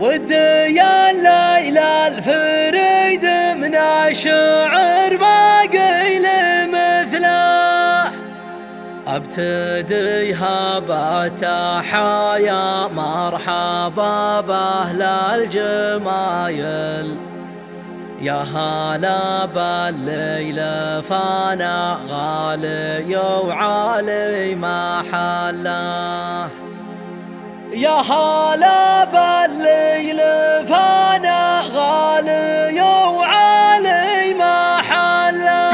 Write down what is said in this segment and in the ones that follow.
ودي الليلة الفريد من الشعر ما قيل مثله، ابتديها بتحايا مرحبا باهل الجمايل. يا هلا بالليل فانا غالي وعالي محله، يا هلا بالليل فانا غالي وعالي محله.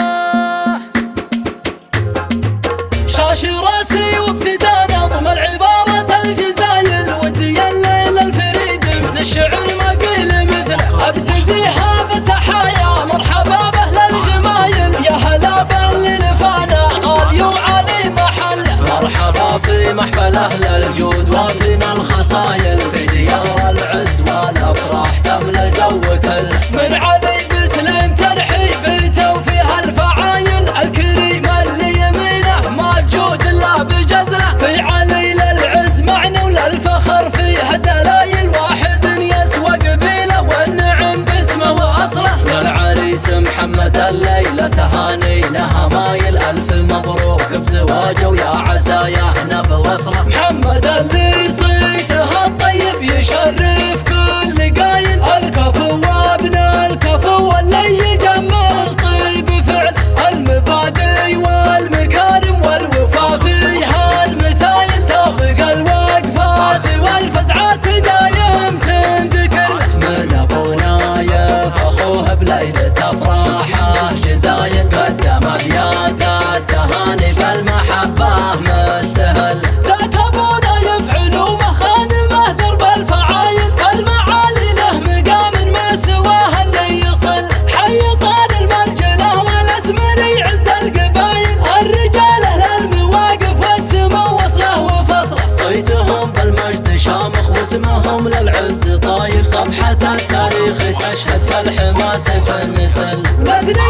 شاش راسي وابتدى نظم العبارة الجزايل، ودي الليل الفريد من الشعر ما قيل مثله، ابتديها بتحايا مرحبا باهل الجمايل. يا هلا بالليل فانا غالي وعالي محله، مرحبا في محفل اهل الجود وفينا الخصايل، في ديار العز والافراح تملى الجو كله. من علي بسلم ترحيبته وفيها الفعايل، الكريم اللي يمينه ما جود الا بجزله. في علي للعز معنى وللفخر فيه دلايل، واحد يسوى قبيله والنعم باسمه واصله. للعريس محمد الليله تهانينا همايل، الف مبروك بزواجه ويا عسى يهنى بوصله. محمد اللي صيته الطيب يشرف كل قايل، الكفو وابن الكفو واللي يجمل طيب فعل. المبادئ والمكارم والوفا فيها المثايل، سابق الوقفات والفزعات دايم تنذكر. من ابو نايف اخوه بليله افراحه جزايد، قدم ابيات التهاني بالمحبه مستهل. ذاك ابو نايف علومه خادمه درب الفعايل، فالمعالي له مقام ما سواه اللي يصل. حي طال المرجله والاسمر يعز القبايل، الرجال اهل المواقف والسمو وصله وفصله. صيتهم بالمجد شامخ واسمهم للعز طايب، صفحه التاريخ تشهد في الحماس في النسل. مثني